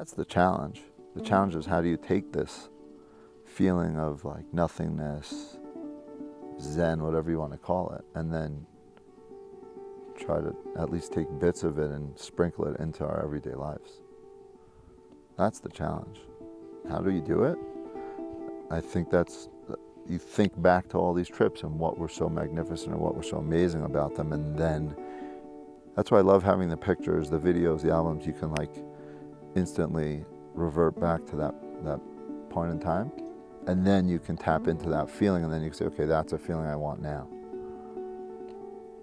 That's the challenge. The challenge is, how do you take this feeling of like nothingness, Zen, whatever you want to call it, and then try to at least take bits of it and sprinkle it into our everyday lives. That's the challenge. How do you do it? I think that's, you think back to all these trips and what were so magnificent and what were so amazing about them, and then that's why I love having the pictures, the videos, the albums. You can like instantly revert back to that point in time, and then you can tap into that feeling, and then you can say, okay, that's a feeling I want now.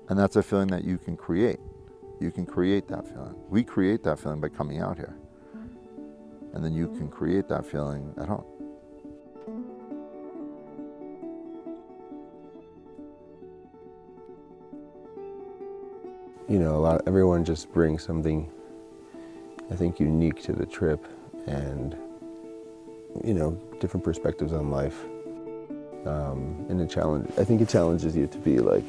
And that's a feeling that you can create. You can create that feeling. We create that feeling by coming out here. And then you can create that feeling at home. You know, everyone just brings something, I think, unique to the trip, and, you know, different perspectives on life. And I think it challenges you to be like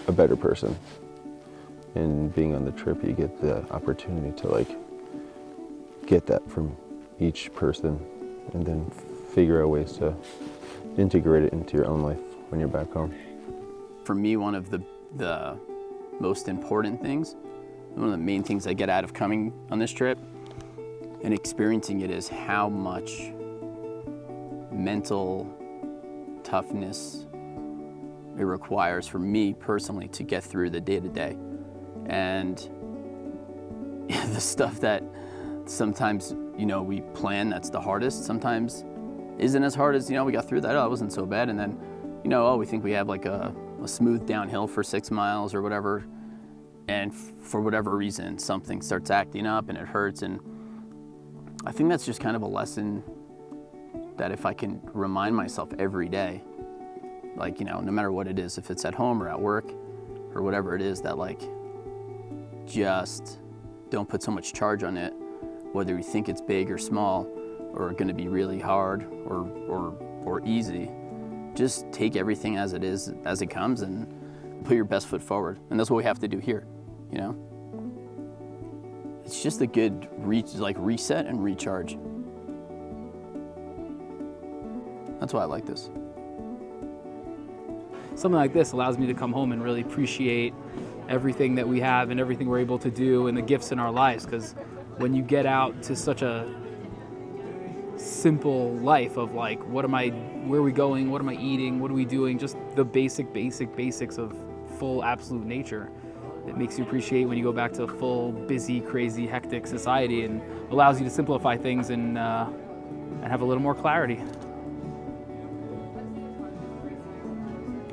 a better person. And being on the trip, you get the opportunity to like get that from each person and then figure out ways to integrate it into your own life when you're back home. For me, one of the most important things, one of the main things I get out of coming on this trip and experiencing it is how much mental toughness it requires for me personally to get through the day-to-day. And the stuff that sometimes, you know, we plan that's the hardest, sometimes isn't as hard as, you know, we got through that, oh, it wasn't so bad. And then, you know, oh, we think we have like a smooth downhill for 6 miles or whatever. And for whatever reason, something starts acting up and it hurts. And I think that's just kind of a lesson that if I can remind myself every day, like, you know, no matter what it is, if it's at home or at work or whatever it is, that like, just don't put so much charge on it, whether you think it's big or small or going to be really hard or easy. Just take everything as it is, as it comes, and put your best foot forward. And that's what we have to do here, you know? It's just a good reset and recharge. That's why I like this. Something like this allows me to come home and really appreciate everything that we have and everything we're able to do and the gifts in our lives, because when you get out to such a simple life of like, where are we going, what am I eating, what are we doing, just the basics of full absolute nature, it makes you appreciate when you go back to a full, busy, crazy, hectic society, and allows you to simplify things and have a little more clarity.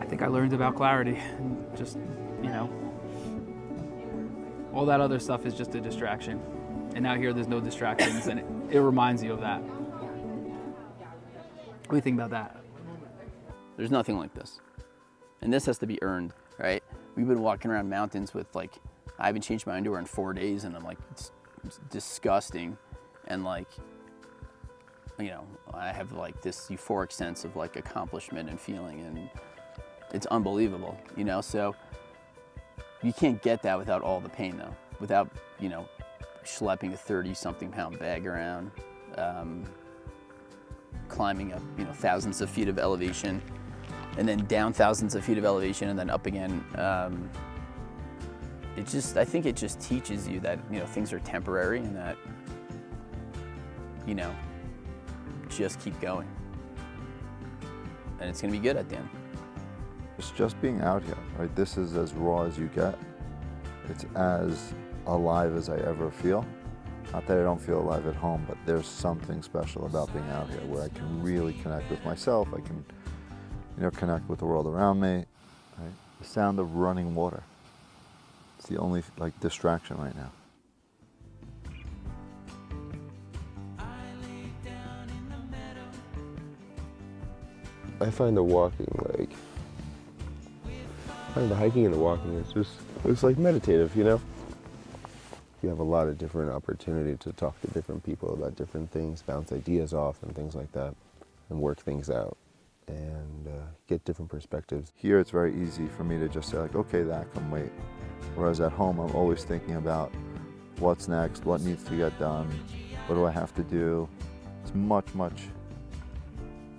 I think I learned about clarity, and just, you know, all that other stuff is just a distraction. And out here, there's no distractions, and it reminds you of that. What do you think about that? There's nothing like this. And this has to be earned, right? We've been walking around mountains with like, I haven't changed my underwear in 4 days, and I'm like, it's disgusting. And like, you know, I have like this euphoric sense of like accomplishment and feeling, and it's unbelievable, you know? So you can't get that without all the pain though, without, you know, schlepping a 30-something pound bag around, climbing up, you know, thousands of feet of elevation, and then down thousands of feet of elevation, and then up again. I think it just teaches you that, you know, things are temporary, and that, you know, just keep going. And it's gonna be good at the end. It's just being out here, right? This is as raw as you get. It's as alive as I ever feel. Not that I don't feel alive at home, but there's something special about being out here where I can really connect with myself. I can, you know, connect with the world around me. Right? The sound of running water. It's the only like distraction right now. I find the walking the hiking and the walking it's like meditative, you know? You have a lot of different opportunity to talk to different people about different things, bounce ideas off and things like that, and work things out and get different perspectives. Here it's very easy for me to just say like, okay, that can wait. Whereas at home, I'm always thinking about what's next, what needs to get done, What do I have to do? It's much, much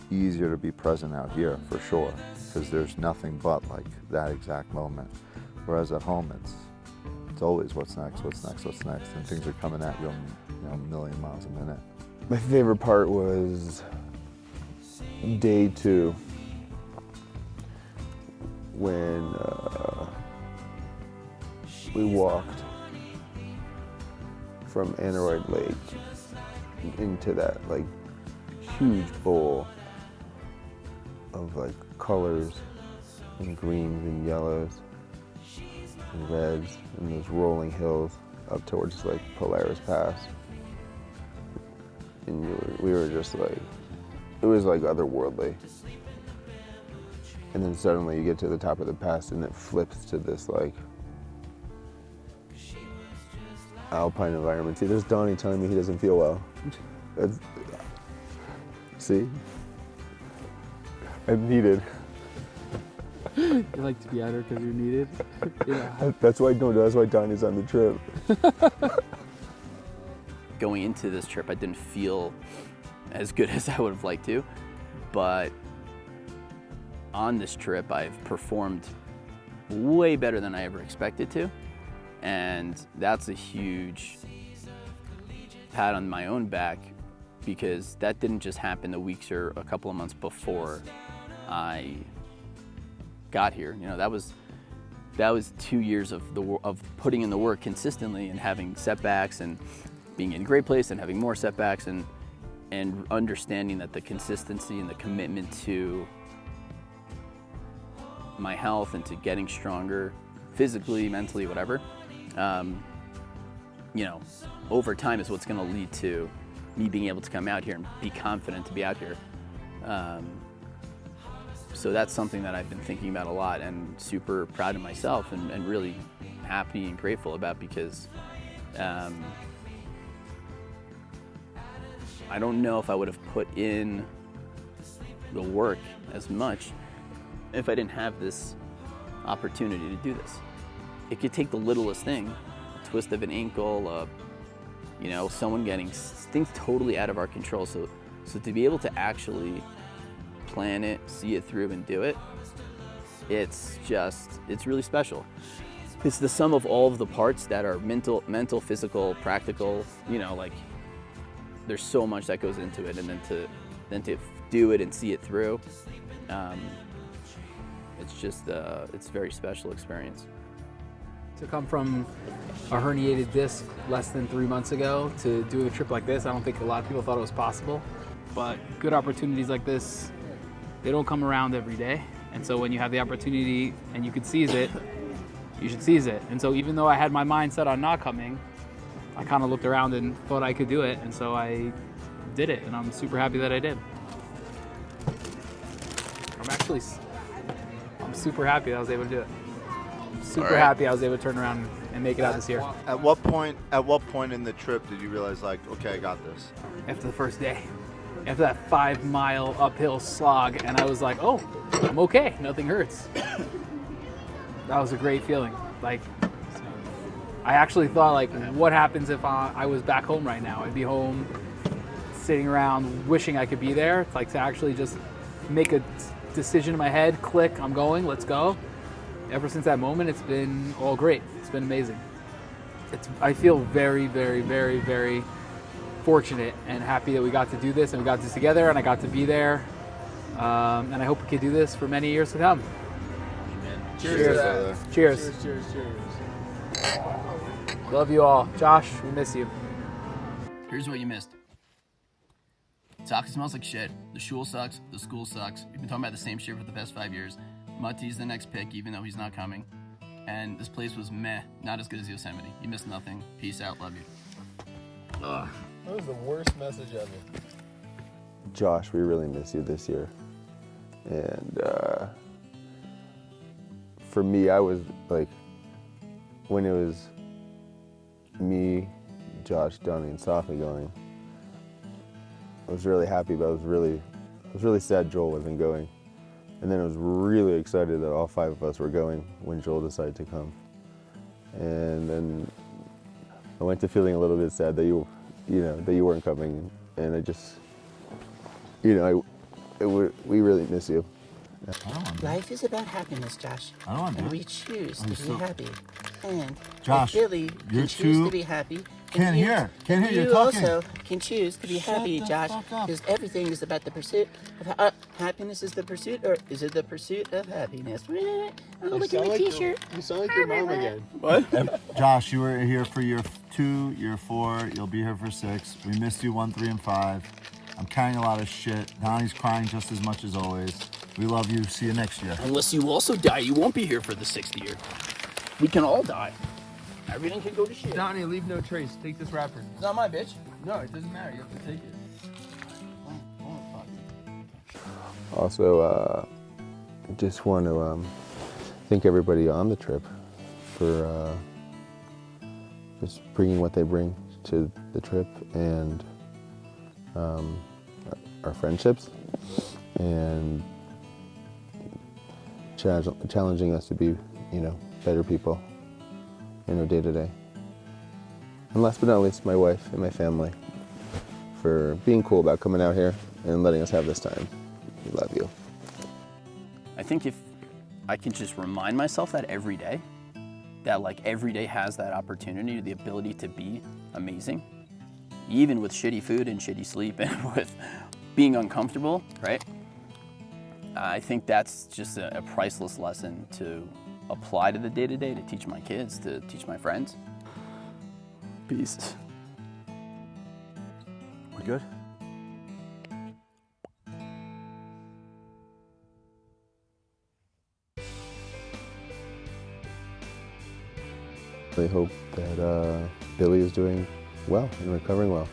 easier to be present out here for sure, because there's nothing but like that exact moment. Whereas at home, it's always what's next, what's next, what's next, and things are coming at you, a million miles a minute. My favorite part was day 2, when we walked from Aneroid Lake into that like huge bowl of like colors and greens and yellows and reds and those rolling hills up towards like Polaris Pass. And we were just like, it was like otherworldly. And then suddenly you get to the top of the pass and it flips to this like alpine environment. See, there's Donnie telling me he doesn't feel well. See? I'm needed. You like to be out here because you're needed? Yeah. That's why Donnie's on the trip. Going into this trip, I didn't feel as good as I would have liked to, but on this trip, I've performed way better than I ever expected to, and that's a huge pat on my own back, because that didn't just happen the weeks or a couple of months before I got here. You know, that was 2 years of putting in the work consistently and having setbacks and being in a great place and having more setbacks and understanding that the consistency and the commitment to my health and to getting stronger physically, mentally, whatever, you know, over time is what's going to lead to me being able to come out here and be confident to be out here. So that's something that I've been thinking about a lot and super proud of myself and really happy and grateful about, because I don't know if I would have put in the work as much if I didn't have this opportunity to do this. It could take the littlest thing, a twist of an ankle, you know, someone getting things totally out of our control. So to be able to actually plan it, see it through, and do it, it's really special. It's the sum of all of the parts that are mental, physical, practical. You know, like there's so much that goes into it, and then to do it and see it through. It's a very special experience. To come from a herniated disc less than 3 months ago to do a trip like this, I don't think a lot of people thought it was possible. But good opportunities like this, they don't come around every day. And so when you have the opportunity and you can seize it, you should seize it. And so even though I had my mind set on not coming, I kind of looked around and thought I could do it. And so I did it, and I'm super happy that I did. I'm super happy that I was able to do it. I'm super happy I was able to turn around and make it out this year. At what point in the trip did you realize, like, okay, I got this? After the first day. After that 5-mile uphill slog, and I was like, oh, I'm okay, nothing hurts. That was a great feeling. Like, I actually thought, like, what happens if I was back home right now? I'd be home, sitting around, wishing I could be there. Like, to actually just make a decision in my head, click, I'm going, let's go. Ever since that moment, it's been all great. It's been amazing. I feel very, very, very, very fortunate and happy that we got to do this and we got this together and I got to be there. And I hope we can do this for many years to come. Amen. Cheers. Cheers. Cheers. Love you all. Josh, we miss you. Here's what you missed. Soccer smells like shit. The shul sucks. The school sucks. We've been talking about the same shit for the past 5 years. Mutti's the next pick, even though he's not coming. And this place was meh. Not as good as Yosemite. You missed nothing. Peace out. Love you. That was the worst message ever. Josh, we really miss you this year. And for me, I was like, when it was me, Josh, Donnie, and Safi going, I was really happy, but I was really sad Joel wasn't going. And then I was really excited that all 5 of us were going when Joel decided to come. And then I went to feeling a little bit sad that you that you weren't coming, and I just, we really miss you. Life is about happiness, Josh. I don't want to And do we it. choose Are you to be still- happy. And Josh, if Billy you're can choose too- to be happy, Can't hear. Can't hear. you You're talking. also can choose to be Shut happy, the Josh. fuck up. Because everything is about the pursuit of happiness. Is the pursuit, or is it the pursuit of happiness? Oh, look at my T-shirt. You sound like your mom again. What? Josh, you were here for year 2, year 4. You'll be here for 6. We missed you 1, 3, and 5. I'm carrying a lot of shit. Donnie's crying just as much as always. We love you. See you next year. Unless you also die, you won't be here for the 6th year. We can all die. Everything can go to shit. Donnie, leave no trace. Take this wrapper. It's not my bitch. No, it doesn't matter. You have to take it. Also, just want to thank everybody on the trip for just bringing what they bring to the trip, and our friendships, and challenging us to be, better people in our day-to-day. And last but not least, my wife and my family for being cool about coming out here and letting us have this time. We love you. I think if I can just remind myself that every day, that like every day has that opportunity, the ability to be amazing, even with shitty food and shitty sleep and with being uncomfortable, right? I think that's just a priceless lesson to apply to the day-to-day, to teach my kids, to teach my friends. Peace. We good? I hope that Billy is doing well and recovering well.